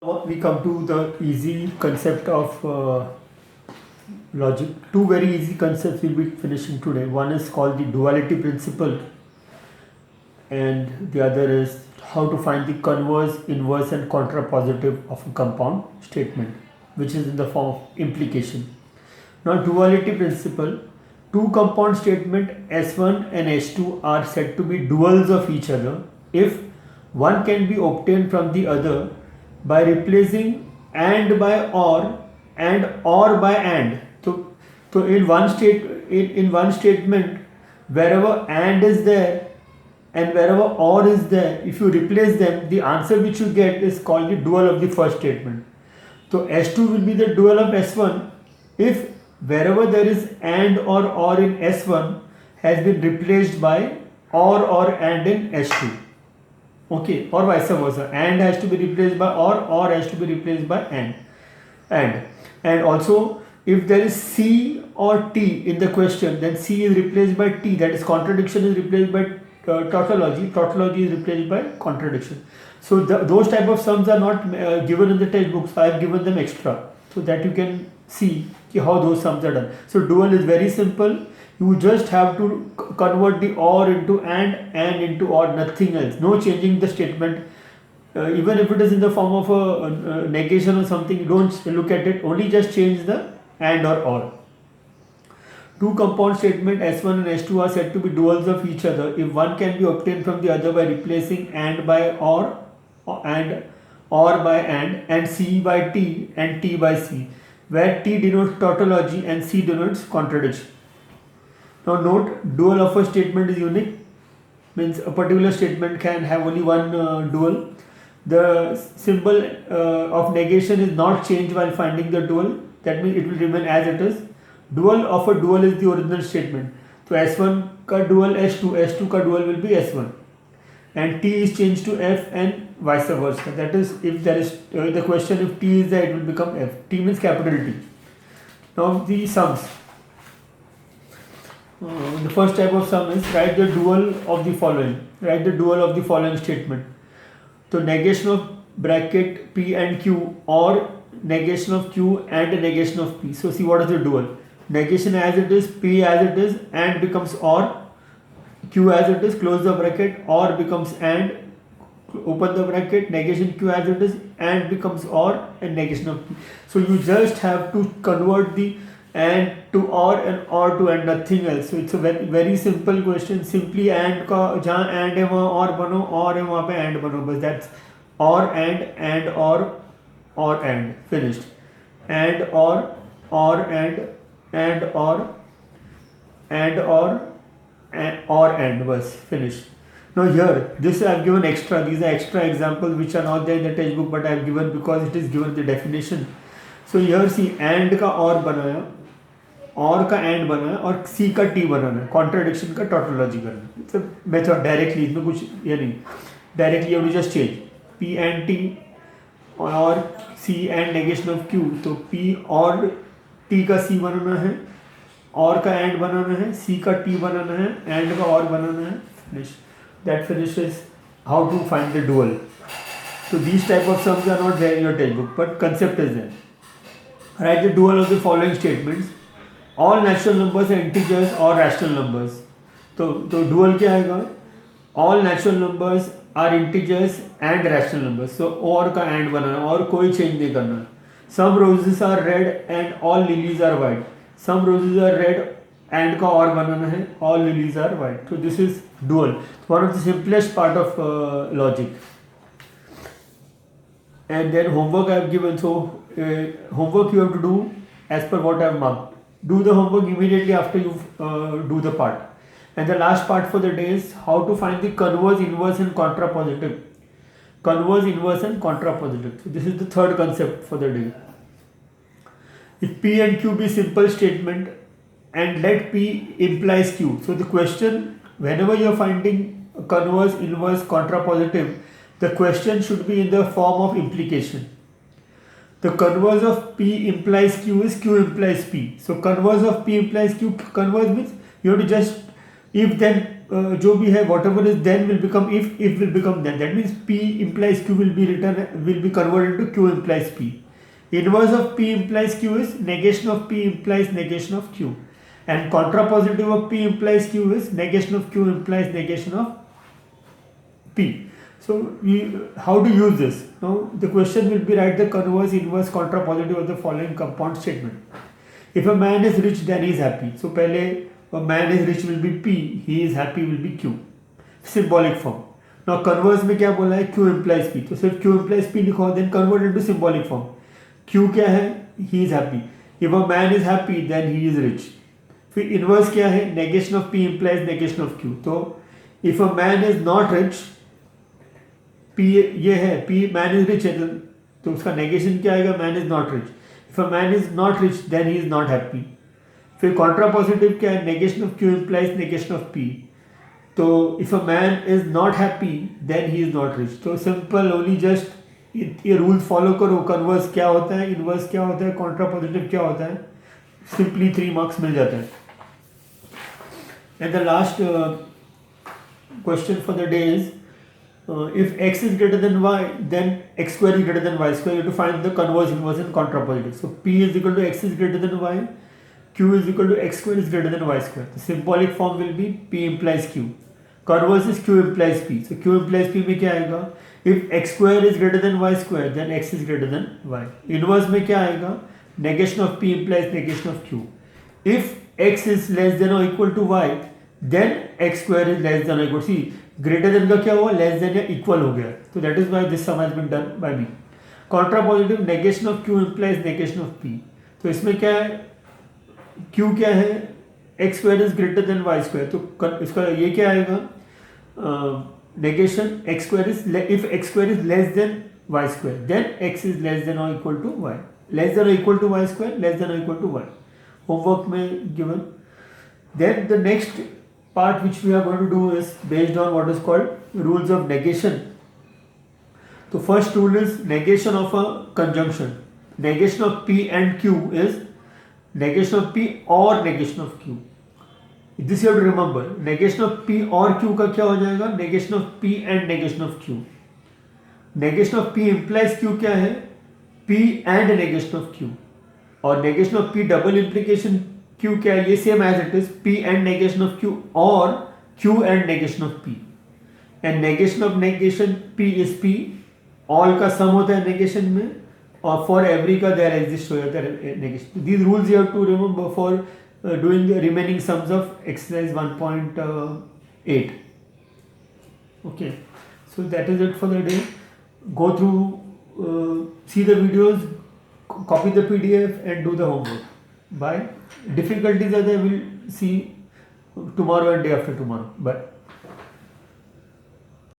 We come to the easy concept of logic. Two very easy concepts we'll be finishing today. One is called the duality principle, and the other is how to find the converse, inverse, and contrapositive of a compound statement, which is in the form of implication. Now, duality principle, two compound statement S1 and S2 are said to be duals of each other if one can be obtained from the other by replacing and by or and or by and. So in one statement, wherever and is there and wherever or is there, if you replace them, the answer which you get is called the dual of the first statement. So S2 will be the dual of S1 if wherever there is and or in S1 has been replaced by or and in S2. Okay, or vice versa. And has to be replaced by or has to be replaced by and. And also, if there is C or T in the question, then C is replaced by T. That is, contradiction is replaced by tautology. Tautology is replaced by contradiction. So those type of sums are not given in the textbooks. I have given them extra so that you can see how those sums are done. So dual is very simple. You just have to convert the or into and into or, nothing else. No changing the statement. Even if it is in the form of a negation or something, you don't look at it. Only just change the and or. Two compound statement S1 and S2 are said to be duals of each other if one can be obtained from the other by replacing and by and or by and C by T and T by C, where T denotes tautology and C denotes contradiction. Now note, dual of a statement is unique, means a particular statement can have only one dual. The symbol of negation is not changed while finding the dual. That means it will remain as it is. Dual of a dual is the original statement. So S1 ka dual S2, S2 ka dual will be S1. And T is changed to F and vice versa. That is, if there is the question, if T is there, it will become F. T means capital T. Now the sums. The first type of sum is write the dual of the following. Write the dual of the following statement. So negation of bracket P and Q or negation of Q and negation of P. So see what is the dual. Negation as it is, P as it is, and becomes or. Q as it is, close the bracket, or becomes and, open the bracket, negation Q as it is, and becomes or, and negation of P. So you just have to convert the and to or to and, nothing else. So it's a very very simple question. Simply and का जहाँ and है वहाँ or बनो, or है वहाँ पे and बनो, बस that's or and or and, finished. And or and or and was finished. Now here, this I have given extra. These are extra examples which are not there in the textbook, but I have given because it is given the definition. So here see, and का और बनाया, और का and बनाया, और C का T बनाना, contradiction का tautology करना. It's a method directly. इसमें कुछ ये नहीं. Directly you have to just change P and T और C and negation of Q. तो P और T का C बनाना है, और का and बनाना है, C का T बनाना है, and का और बनाना है. Finish. That finishes how to find the dual. So these type of sums are not there in your textbook, but concept is there. Write the dual of the following statements. All natural numbers are integers or rational numbers. तो dual क्या आएगा? All natural numbers are integers and rational numbers. So और का and बनाना, और कोई change नहीं करना. Some roses are red and all lilies are white. Some roses are red and का और बनाना है, all lilies are white. So this is dual. One of the simplest part of logic. And then homework I have given. So homework you have to do as per what I have marked. Do the homework immediately after you do the part. And the last part for the day is how to find the converse, inverse and contrapositive. Converse, inverse and contrapositive. So this is the third concept for the day. If P and Q be simple statement and let P implies Q. So the question, whenever you are finding converse, inverse, contrapositive, the question should be in the form of implication. The converse of P implies Q is Q implies P. So converse of P implies Q. Converse means you have to just if then जो भी है whatever is then will become if will become then. That means P implies Q will be converted to Q implies P. Inverse of P implies Q is negation of P implies negation of Q, and contrapositive of P implies Q is negation of Q implies negation of P. So how to use this? Now the question will be, write the converse, inverse, contrapositive of the following compound statement. If a man is rich, then he is happy. So पहले a man is rich will be P, he is happy will be Q. Symbolic form. Now converse में क्या बोला है? Q implies P. तो सिर्फ Q implies P लिखो, then convert into symbolic form. Q क्या है? He is happy. If a man is happy, then he is rich. फिर inverse क्या है? Negation of P implies negation of Q. तो if a man is not rich, P ये है, P man is rich है, तो उसका negation क्या आएगा? Man is not rich. If a man is not rich, then he is not happy. फिर contrapositive क्या है? Negation of Q implies negation of P. तो if a man is not happy, then he is not rich. तो simple, only just ये rules follow करो. Converse क्या होता है, inverse क्या होता है, contrapositive क्या होता है, simply 3 marks मिल जाते हैं. And the last question for the day is, if x is greater than y, then x square is greater than y square. You have to find the converse, inverse and contrapositive. So P is equal to x is greater than y, Q is equal to x square is greater than y square. The symbolic form will be P implies Q. Converse is Q implies P. So Q implies P में क्या आएगा? If x square is greater than y square, then x is greater than y. Inverse में क्या आएगा? Negation of P implies negation of Q. If x is less than or equal to y, then x square is less than or equal to, see, greater than का क्या हुआ? Less than या equal हो गया. So that is why this sum has been done by me. Contrapositive, negation of Q implies negation of P. तो इसमें क्या है? Q क्या है? X square is greater than y square. तो इसका ये क्या आएगा? Negation x square is, if x square is less than y square, then x is less than or equal to y. Less than or equal to y square, less than or equal to y. Homework में given. Then the next part which we are going to do is based on what is called rules of negation. So first rule is negation of a conjunction. Negation of P and Q is negation of P or negation of Q. This you have to remember. Negation of P और Q का क्या हो जाएगा? Negation of P and negation of Q. Negation of P implies Q क्या है? P and negation of Q. और negation of P double implication Q क्या है? ये same as it is P and negation of Q or Q and negation of P. And negation of negation P is P. All का sum होता है negation में, और for every का there exists हो जाता है negation. These rules you have to remember for doing the remaining sums of exercise 1.8. Okay, so that is it for the day. Go through, see the videos, copy the PDF and do the homework. Bye. Difficulties are there, we'll see tomorrow and day after tomorrow. Bye.